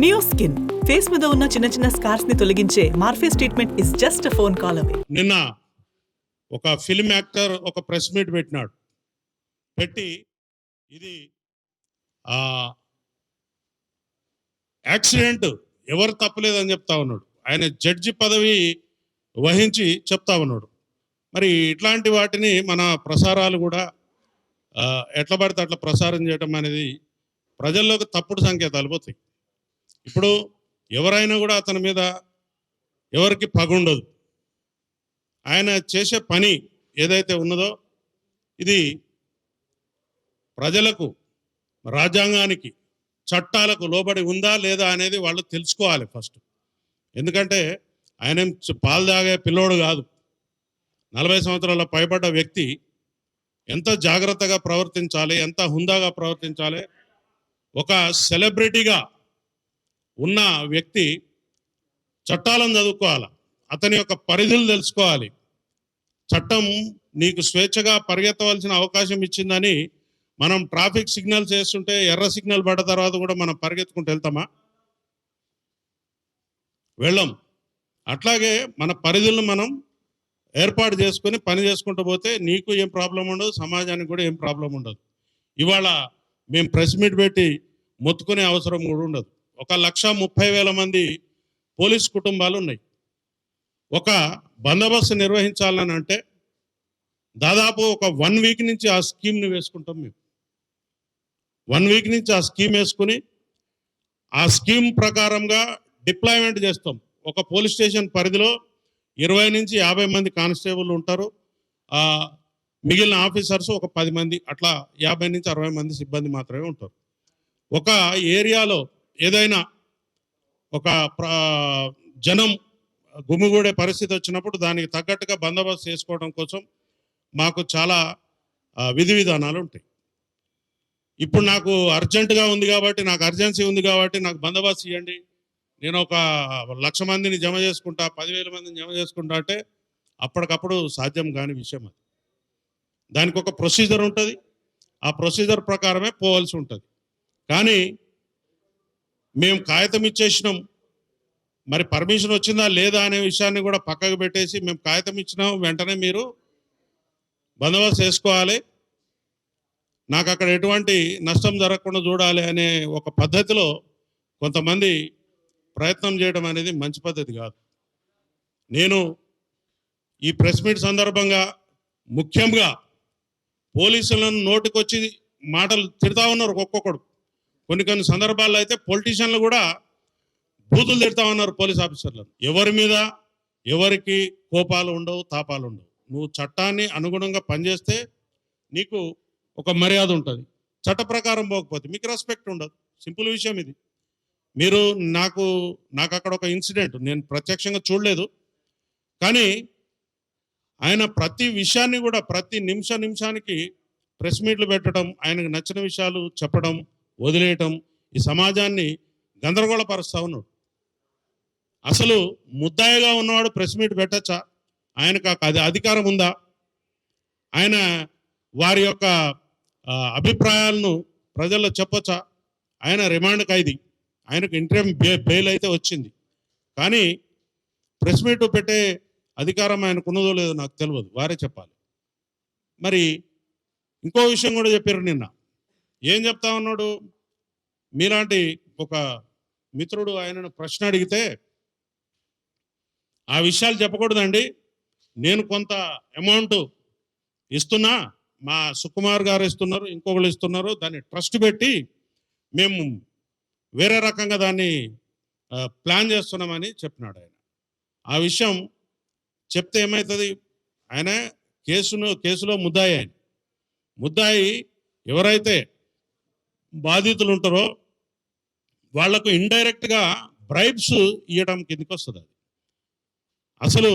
Neo skin face మీద ఉన్న చిన్న చిన్న స్కార్స్ ని తొలగించే Morpheus treatment is just phone call away. నిన్న ఒక ఫిల్మ్ యాక్టర్ ఒక ప్రెస్ మీట్ పెట్టినాడు. పెట్టి ఇది యాక్సిడెంట్ ఎవరు తప్పలేదని చెప్తా ఉన్నాడు. ఆయన జడ్జి పదవి వహించి చెప్తా ఉన్నాడు. మరి ఇట్లాంటి వాటిని మన ప్రసారాలు కూడా ఎట్లా పడితే అట్లా ప్రసారం చేయడం అనేది ప్రజల్లోకి తప్పుడు సంకేతాలు పోతాయి. ఇప్పుడు ఎవరైనా కూడా అతని మీద ఎవరికి పగుండదు. ఆయన చేసే పని ఏదైతే ఉన్నదో ఇది ప్రజలకు, రాజ్యాంగానికి, చట్టాలకు లోబడి ఉందా లేదా అనేది వాళ్ళు తెలుసుకోవాలి ఫస్ట్. ఎందుకంటే ఆయన పాలు తాగే పిల్లోడు కాదు. 40 సంవత్సరాల పైబడ్డ వ్యక్తి ఎంత జాగ్రత్తగా ప్రవర్తించాలి, ఎంత హుందాగా ప్రవర్తించాలి. ఒక సెలబ్రిటీగా ఉన్న వ్యక్తి చట్టాలను చదువుకోవాలి, అతని యొక్క పరిధులు తెలుసుకోవాలి. చట్టం నీకు స్వేచ్ఛగా పరిగెత్తవలసిన అవకాశం ఇచ్చిందని మనం ట్రాఫిక్ సిగ్నల్స్ వేస్తుంటే ఎర్ర సిగ్నల్ పడ్డ తర్వాత కూడా మనం పరిగెత్తుకుంటూ వెళ్తామా? వెళ్ళం. అట్లాగే మన పరిధులను మనం ఏర్పాటు చేసుకొని పని చేసుకుంటూ పోతే నీకు ఏం ప్రాబ్లం ఉండదు, సమాజానికి కూడా ఏం ప్రాబ్లం ఉండదు. ఇవాళ మేము ప్రెస్ మీట్ పెట్టి మొత్తుకునే అవసరం కూడా ఉండదు. 1,30,000 మంది పోలీస్ కుటుంబాలు ఉన్నాయి. ఒక బందోబస్తు నిర్వహించాలని అంటే దాదాపు ఒక 1 వీక్ నుంచి ఆ స్కీమ్ని వేసుకుంటాం మేము. 1 వీక్ నుంచి ఆ స్కీమ్ వేసుకుని ఆ స్కీమ్ ప్రకారంగా డిప్లాయ్మెంట్ చేస్తాం. ఒక పోలీస్ స్టేషన్ పరిధిలో 20 నుంచి 50 మంది కానిస్టేబుల్ ఉంటారు. మిగిలిన ఆఫీసర్స్ ఒక 10 మంది, అట్లా 50 నుంచి 60 మంది సిబ్బంది మాత్రమే ఉంటారు. ఒక ఏరియాలో ఏదైనా ఒక జనం గుమిగూడే పరిస్థితి వచ్చినప్పుడు దానికి తగ్గట్టుగా బందోబస్తు చేసుకోవడం కోసం మాకు చాలా విధి విధానాలు ఉంటాయి. ఇప్పుడు నాకు అర్జెంటుగా ఉంది కాబట్టి, నాకు అర్జెన్సీ ఉంది కాబట్టి నాకు బందోబస్తు ఇవ్వండి, నేను ఒక 1,00,000 మందిని జమ చేసుకుంటా, 10,000 మందిని జమ చేసుకుంటా అంటే అప్పటికప్పుడు సాధ్యం కాని విషయం అది. దానికి ఒక ప్రొసీజర్ ఉంటుంది. ఆ ప్రొసీజర్ ప్రకారమే పోవాల్సి ఉంటుంది. కానీ మేము కాగితం ఇచ్చేసినాం, మరి పర్మిషన్ వచ్చిందా లేదా అనే విషయాన్ని కూడా పక్కకు పెట్టేసి మేము కాగితం ఇచ్చినాం, వెంటనే మీరు బందోబస్తు చేసుకోవాలి, నాకు అక్కడ ఎటువంటి నష్టం జరగకుండా చూడాలి అనే ఒక పద్ధతిలో కొంతమంది ప్రయత్నం చేయడం అనేది మంచి పద్ధతి కాదు. నేను ఈ ప్రెస్ మీట్ సందర్భంగా ముఖ్యంగా పోలీసులను నోటికొచ్చి మాటలు తిడతా ఉన్నారు ఒక్కొక్కడు. కొన్ని సందర్భాల్లో అయితే పొలిటీషియన్లు కూడా బూతులు తిడతా ఉన్నారు పోలీస్ ఆఫీసర్లను. ఎవరి మీద ఎవరికి కోపాలు ఉండవు, తాపాలు ఉండవు. నువ్వు చట్టాన్ని అనుగుణంగా పనిచేస్తే నీకు ఒక మర్యాద ఉంటుంది. చట్ట ప్రకారం పోకపోతే మీకు రెస్పెక్ట్ ఉండదు. సింపుల్ విషయం ఇది. మీరు నాకు అక్కడ ఒక ఇన్సిడెంట్, నేను ప్రత్యక్షంగా చూడలేదు, కానీ ఆయన ప్రతి విషయాన్ని కూడా ప్రతి నిమిషానికి ప్రెస్ మీట్లు పెట్టడం, ఆయనకు నచ్చిన విషయాలు చెప్పడం, వదిలేయటం, ఈ సమాజాన్ని గందరగోళపరుస్తూ ఉన్నాడు. అసలు ముద్దాయిగా ఉన్నవాడు ప్రెస్ మీట్ పెట్టచ్చా? ఆయనకు అది అధికారం ఉందా? ఆయన వారి యొక్క అభిప్రాయాలను ప్రజల్లో చెప్పొచ్చా? ఆయన రిమాండ్ ఖైదీ, ఆయనకు ఇంటర్మ్ బెయిల్ అయితే వచ్చింది, కానీ ప్రెస్ మీట్ పెట్టే అధికారం ఆయనకు ఉన్నదో లేదో నాకు తెలియదు, వారే చెప్పాలి. మరి ఇంకో విషయం కూడా చెప్పారు నిన్న. ఏం చెప్తా ఉన్నాడు? మీలాంటి ఒక మిత్రుడు ఆయనను ప్రశ్న అడిగితే ఆ విషయాలు చెప్పకూడదండి, నేను కొంత అమౌంట్ ఇస్తున్నా, మా సుకుమార్ గారు ఇస్తున్నారు, ఇంకొకరు ఇస్తున్నారు, దాన్ని ట్రస్ట్ పెట్టి మేము వేరే రకంగా దాన్ని ప్లాన్ చేస్తున్నామని చెప్పినాడు ఆయన. ఆ విషయం చెప్తే ఏమవుతుంది? ఆయన కేసులో ముద్దాయి, ఆయన ముద్దాయి ఎవరైతే బాధితులు ఉంటారో వాళ్లకు ఇండైరెక్ట్గా బ్రైబ్స్ ఇవ్వడం కిందకి వస్తుంది. అది అసలు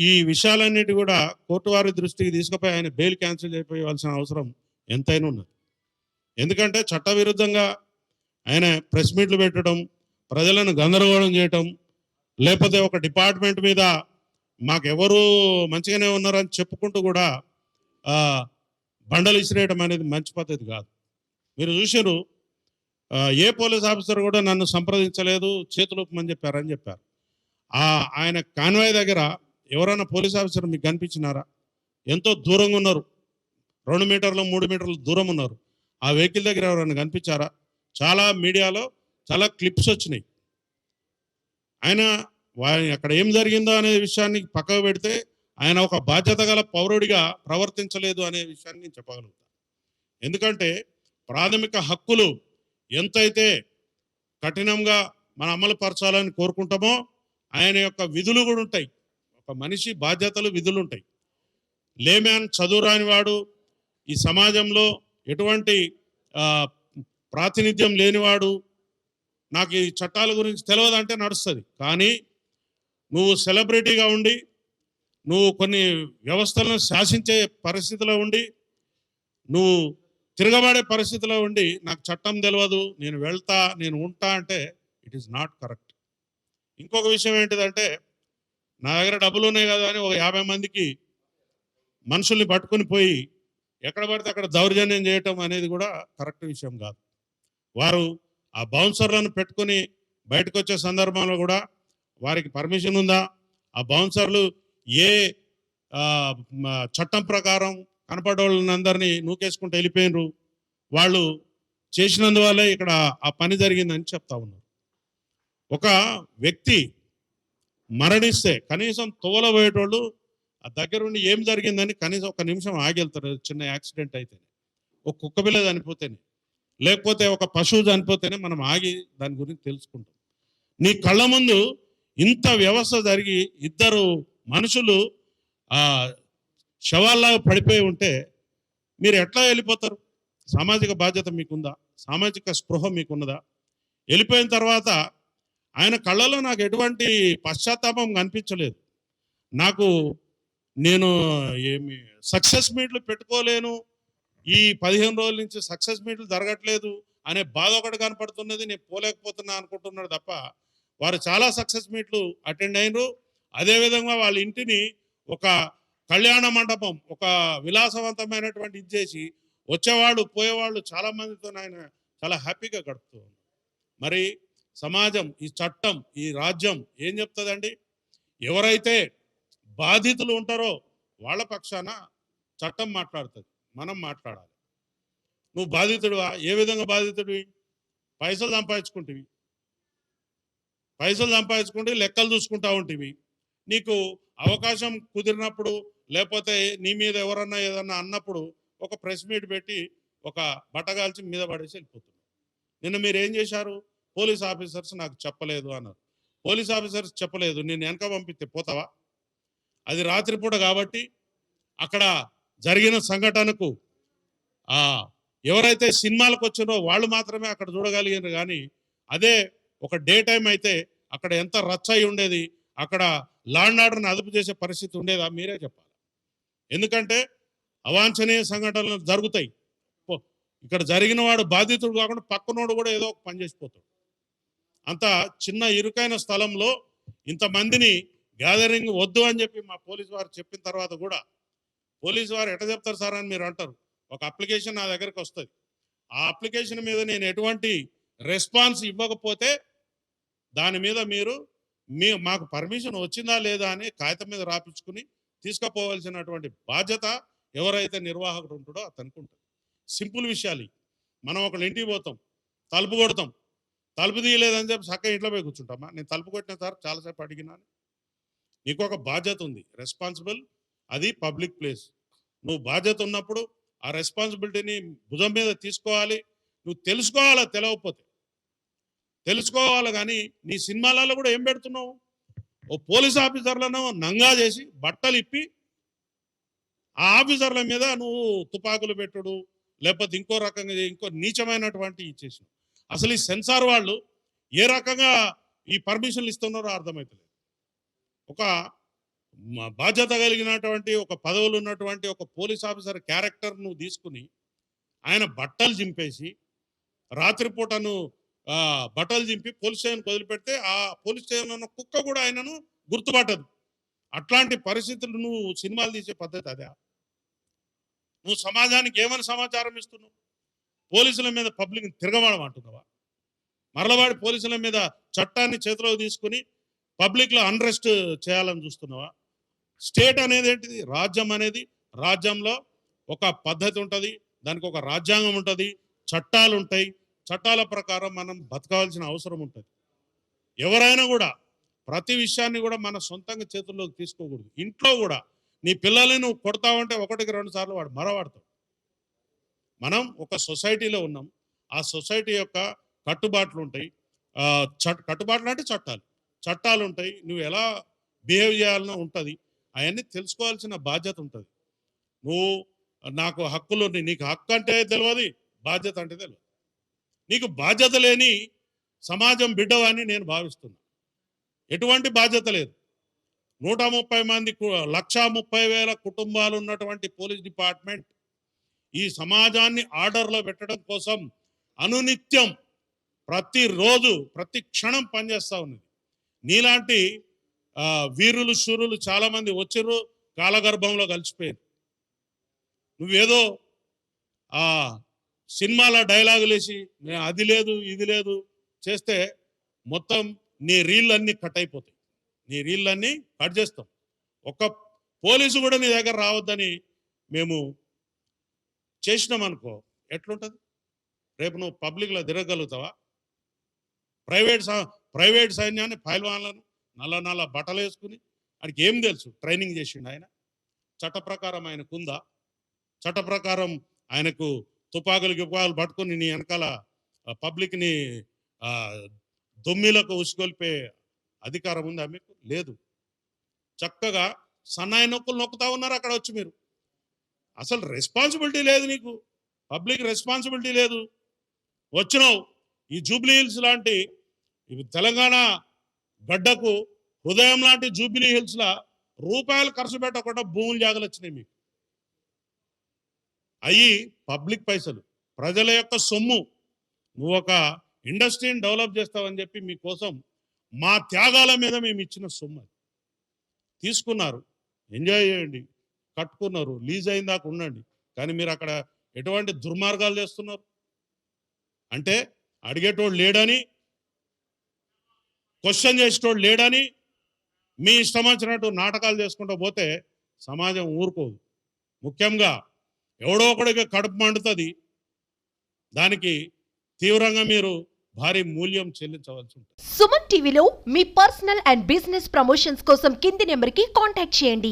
ఈ విషయాలన్నిటి కూడా కోర్టు వారి దృష్టికి తీసుకుపోయి ఆయన బెయిల్ క్యాన్సిల్ చేయవలసిన అవసరం ఎంతైనా ఉన్నది. ఎందుకంటే చట్టవిరుద్ధంగా ఆయన ప్రెస్ మీట్లు పెట్టడం, ప్రజలను గందరగోళం చేయటం, లేకపోతే ఒక డిపార్ట్మెంట్ మీద మాకెవరు మంచిగానే ఉన్నారని చెప్పుకుంటూ కూడా బండలు ఇసిరేయడం అనేది మంచి పద్ధతి కాదు. మీరు చూసారు, ఏ పోలీస్ ఆఫీసర్ కూడా నన్ను సంప్రదించలేదు, చేతులూపమని చెప్పారని చెప్పారు. ఆయన కాన్వాయ్ దగ్గర ఎవరైనా పోలీస్ ఆఫీసర్ మీకు కనిపించినారా? ఎంతో దూరంగా ఉన్నారు, 2 మీటర్లు 3 మీటర్లు దూరం ఉన్నారు. ఆ వెహికల్ దగ్గర ఎవరైనా కనిపించారా? చాలా మీడియాలో చాలా క్లిప్స్ వచ్చినాయి. ఆయన అక్కడ ఏం జరిగిందో అనే విషయాన్ని పక్కకు పెడితే ఆయన ఒక బాధ్యత గల పౌరుడిగా ప్రవర్తించలేదు అనే విషయాన్ని నేను చెప్పగలుగుతాను. ఎందుకంటే ప్రాథమిక హక్కులు ఎంతైతే కఠినంగా మనం అమలు పరచాలని కోరుకుంటామో ఆయన యొక్క విధులు కూడా ఉంటాయి. ఒక మనిషి బాధ్యతలు, విధులు ఉంటాయి. లేమ్యాన్, చదువు రాని వాడు, ఈ సమాజంలో ఎటువంటి ప్రాతినిధ్యం లేనివాడు, నాకు ఈ చట్టాల గురించి తెలియదంటే నడుస్తుంది. కానీ నువ్వు సెలబ్రిటీగా ఉండి, నువ్వు కొన్ని వ్యవస్థలను శాసించే పరిస్థితిలో ఉండి, నువ్వు తిరగబడే పరిస్థితిలో ఉండి నాకు చట్టం తెలియదు, నేను వెళ్తా, నేను ఉంటా అంటే ఇట్ ఈస్ నాట్ కరెక్ట్. ఇంకొక విషయం ఏంటిదంటే, నా దగ్గర డబ్బులు ఉన్నాయి కదా అని ఒక 50 మందికి మనుషుల్ని పట్టుకుని పోయి ఎక్కడ పడితే అక్కడ దౌర్జన్యం చేయటం అనేది కూడా కరెక్ట్ విషయం కాదు. వారు ఆ బౌన్సర్లను పెట్టుకుని బయటకు వచ్చే సందర్భంలో కూడా వారికి పర్మిషన్ ఉందా? ఆ బౌన్సర్లు ఏ చట్టం ప్రకారం కనపడేవాళ్ళందరినీ నూకేసుకుంటూ వెళ్ళిపోయినరు? వాళ్ళు చేసినందువల్లే ఇక్కడ ఆ పని జరిగిందని చెప్తా ఉన్నారు. ఒక వ్యక్తి మరణిస్తే కనీసం తోలబోయేటోళ్ళు ఆ దగ్గరుండి ఏం జరిగిందని కనీసం 1 నిమిషం ఆగెళ్తారు. చిన్న యాక్సిడెంట్ అయితేనే, ఒక కుక్క పిల్ల చనిపోతేనే, లేకపోతే ఒక పశువు చనిపోతేనే మనం ఆగి దాని గురించి తెలుసుకుంటాం. నీ కళ్ళ ముందు ఇంత వ్యవస్థ జరిగి 2 మనుషులు శవాల్లాగా పడిపోయి ఉంటే మీరు ఎట్లా వెళ్ళిపోతారు? సామాజిక బాధ్యత మీకుందా? సామాజిక స్పృహ మీకున్నదా? వెళ్ళిపోయిన తర్వాత ఆయన కళ్ళలో నాకు ఎటువంటి పశ్చాత్తాపం కనిపించలేదు. నేను ఏమి సక్సెస్ మీట్లు పెట్టుకోలేను, ఈ 15 రోజుల నుంచి సక్సెస్ మీట్లు జరగట్లేదు అనే బాధ ఒకటి కనపడుతున్నది. నేను పోలేకపోతున్నా అనుకుంటున్నాడు తప్ప వారు చాలా సక్సెస్ మీట్లు అటెండ్ అయినరు. అదేవిధంగా వాళ్ళ ఇంటిని ఒక కళ్యాణ మండపం, ఒక విలాసవంతమైనటువంటి ఇది చేసి వచ్చేవాళ్ళు పోయేవాళ్ళు చాలా మందితో ఆయన చాలా హ్యాపీగా గడుపుతూ ఉన్నారు. మరి సమాజం, ఈ చట్టం, ఈ రాజ్యం ఏం చెప్తుందండి? ఎవరైతే బాధితులు ఉంటారో వాళ్ళ పక్షాన చట్టం మాట్లాడుతుంది, మనం మాట్లాడాలి. నువ్వు బాధితుడివా? ఏ విధంగా బాధితుడివి? పైసలు సంపాదించుకుంటే లెక్కలు చూసుకుంటా ఉంటివి. నీకు అవకాశం కుదిరినప్పుడు, లేకపోతే నీ మీద ఎవరన్నా ఏదన్నా అన్నప్పుడు ఒక ప్రెస్ మీట్ పెట్టి ఒక బట్టగాల్చి మీద పడేసి వెళ్ళిపోతున్నారు. నిన్న మీరు ఏం చేశారు? పోలీస్ ఆఫీసర్స్ నాకు చెప్పలేదు అన్నారు. పోలీస్ ఆఫీసర్స్ చెప్పలేదు, నేను వెనక పంపిస్తే పోతావా? అది రాత్రిపూట కాబట్టి అక్కడ జరిగిన సంఘటనకు ఎవరైతే సినిమాలకు వచ్చినో వాళ్ళు మాత్రమే అక్కడ చూడగలిగారు. కానీ అదే ఒక డే టైం అయితే అక్కడ ఎంత రచ్చ అయి ఉండేది, అక్కడ లా అండ్ ఆర్డర్ని అదుపు చేసే పరిస్థితి ఉండేదా? మీరే చెప్పాలి. ఎందుకంటే అవాంఛనీయ సంఘటనలు జరుగుతాయి. ఇక్కడ జరిగిన వాడు బాధితుడు కాకుండా పక్కనోడు కూడా ఏదో ఒక పని చేసిపోతాడు. అంత చిన్న ఇరుకైన స్థలంలో ఇంతమందిని గ్యాదరింగ్ వద్దు అని చెప్పి మా పోలీసు వారు చెప్పిన తర్వాత కూడా, పోలీసు వారు ఎట్లా చెప్తారు సార్ అని మీరు అంటారు. ఒక అప్లికేషన్ నా దగ్గరికి వస్తుంది, ఆ అప్లికేషన్ మీద నేను ఎటువంటి రెస్పాన్స్ ఇవ్వకపోతే దాని మీద మాకు పర్మిషన్ వచ్చిందా లేదా అని కాగితం మీద రాపించుకుని తీసుకుపోవాల్సినటువంటి బాధ్యత ఎవరైతే నిర్వాహకుడు ఉంటాడో అతనికి ఉంటుంది. సింపుల్ విషయాలు. మనం ఒకళ్ళ ఇంటికి పోతాం, తలుపు కొడతాం, తలుపు తీయలేదని చెప్పి చక్కగా ఇంట్లో పోయి కూర్చుంటామా? నేను తలుపు కొట్టిన సార్ చాలాసేపు అడిగినాను. నీకు ఒక బాధ్యత ఉంది, రెస్పాన్సిబుల్. అది పబ్లిక్ ప్లేస్. నువ్వు బాధ్యత ఉన్నప్పుడు ఆ రెస్పాన్సిబిలిటీని భుజం మీద తీసుకోవాలి. నువ్వు తెలుసుకోవాలా, తెలియకపోతే తెలుసుకోవాలి. కానీ నీ సినిమాలలో కూడా ఏం పెడుతున్నావు? ఓ పోలీస్ ఆఫీసర్లను నంగా చేసి బట్టలు ఇప్పి ఆ ఆఫీసర్ల మీద నువ్వు తుపాకులు పెట్టుడు, లేకపోతే ఇంకో రకంగా ఇంకో నీచమైనటువంటి ఇచ్చేసినావు. అసలు ఈ సెన్సార్ వాళ్ళు ఏ రకంగా ఈ పర్మిషన్లు ఇస్తున్నారో అర్థమవుతలేదు. ఒక బాధ్యత కలిగినటువంటి, ఒక పదవులు ఉన్నటువంటి ఒక పోలీస్ ఆఫీసర్ క్యారెక్టర్ నువ్వు తీసుకుని ఆయన బట్టలు చింపేసి రాత్రిపూటను బట్టలు చింపి పోలీస్ స్టేషన్కి వదిలిపెడితే ఆ పోలీస్ స్టేషన్లో ఉన్న కుక్క కూడా ఆయనను గుర్తుపట్టదు. అట్లాంటి పరిస్థితులు నువ్వు సినిమాలు తీసే పద్ధతి అదే? నువ్వు సమాజానికి ఏమైనా సమాచారం ఇస్తున్నావు? పోలీసుల మీద పబ్లిక్ తిరగబడమంటున్నావా? మరలవాడి పోలీసుల మీద చట్టాన్ని చేతిలో తీసుకుని పబ్లిక్లో అన్రెస్ట్ చేయాలని చూస్తున్నావా? స్టేట్ అనేది ఏంటిది? రాజ్యం అనేది, రాజ్యంలో ఒక పద్ధతి ఉంటుంది, దానికి ఒక రాజ్యాంగం ఉంటుంది, చట్టాలు ఉంటాయి. చట్టాల ప్రకారం మనం బతకాల్సిన అవసరం ఉంటుంది. ఎవరైనా కూడా ప్రతి విషయాన్ని కూడా మన సొంతంగా చేతుల్లోకి తీసుకోకూడదు. ఇంట్లో కూడా నీ పిల్లల్ని నువ్వు కొడతావంటే 1-2 సార్లు వాడు మరవాడతావు. మనం ఒక సొసైటీలో ఉన్నాం. ఆ సొసైటీ యొక్క కట్టుబాట్లు ఉంటాయి. కట్టుబాట్లు అంటే చట్టాలు ఉంటాయి. నువ్వు ఎలా బిహేవ్ చేయాలనో ఉంటుంది. అవన్నీ తెలుసుకోవాల్సిన బాధ్యత ఉంటుంది. నువ్వు నాకు హక్కులు ఉన్నాయి, నీకు హక్కు అంటే తెలియదు, బాధ్యత అంటే తెలియదు. నీకు బాధ్యత లేని సమాజం బిడ్డవని నేను భావిస్తున్నా. ఎటువంటి బాధ్యత లేదు. 130 మంది 1,30,000 కుటుంబాలు ఉన్నటువంటి పోలీస్ డిపార్ట్మెంట్ ఈ సమాజాన్ని ఆర్డర్లో పెట్టడం కోసం అనునిత్యం ప్రతిరోజు ప్రతి క్షణం పనిచేస్తూ ఉన్నది. నీలాంటి వీరులు శూరులు చాలా మంది వచ్చిర్రు, కాలగర్భంలో కలిసిపోయారు. నువ్వేదో సినిమాల డైలాగులు వేసి అది లేదు ఇది లేదు చేస్తే మొత్తం నీ రీళ్ళన్నీ కట్ అయిపోతాయి. నీ రీళ్ళన్నీ కట్ చేస్తాం. ఒక్క పోలీసు కూడా నీ దగ్గర రావద్దని మేము చేసినామనుకో ఎట్లుంటుంది? రేపు నువ్వు పబ్లిక్లో తిరగలుగుతావా? ప్రైవేట్ సైన్యాన్ని పైల్వాన్లను నల్ల బట్టలు వేసుకుని ఆయనకి ఏం తెలుసు? ట్రైనింగ్ చేసిండు ఆయన. చట్ట ప్రకారం ఆయనకు ఉందా? చట్ట ప్రకారం ఆయనకు తుపాకులు పట్టుకుని నీ వెనకాల పబ్లిక్ని దొమ్మిలకు ఉసుగొల్పే అధికారం ఉందా మీకు? లేదు. చక్కగా సన్నాయి నొక్కులు నొక్కుతా ఉన్నారు అక్కడ వచ్చి మీరు. అసలు రెస్పాన్సిబిలిటీ లేదు నీకు, పబ్లిక్ రెస్పాన్సిబిలిటీ లేదు. వచ్చినావు ఈ జూబ్లీ హిల్స్ లాంటి తెలంగాణ గడ్డకు హృదయం లాంటి జూబ్లీ హిల్స్లా రూపాయలు ఖర్చు పెట్టకుండా భూములు జాగలు వచ్చినాయి మీకు. అయ్యి పబ్లిక్ పైసలు, ప్రజల యొక్క సొమ్ము. నువ్వు ఒక ఇండస్ట్రీని డెవలప్ చేస్తావని చెప్పి మీకోసం మా త్యాగాల మీద మేము ఇచ్చిన సొమ్ము తీసుకున్నారు. ఎంజాయ్ చేయండి, కట్టుకున్నారు, లీజ్ అయిన దాకా ఉండండి. కానీ మీరు అక్కడ ఎటువంటి దుర్మార్గాలు చేస్తున్నారు అంటే అడిగేటోడు లేడని, క్వశ్చన్ చేసేటోడు లేడని మీ ఇష్టం వచ్చినట్టు నాటకాలు చేసుకుంటూ పోతే సమాజం ఊరుకోదు. ముఖ్యంగా ఎవడో ఒకడికి కడుపు మండుతుంది, దానికి తీవ్రంగా మీరు భారీ మూల్యం చెల్లించవలసి ఉంటుంది. సుమన్ టీవీలో మీ పర్సనల్ అండ్ బిజినెస్ ప్రమోషన్స్ కోసం కింది నెంబర్కి కాంటాక్ట్ చేయండి.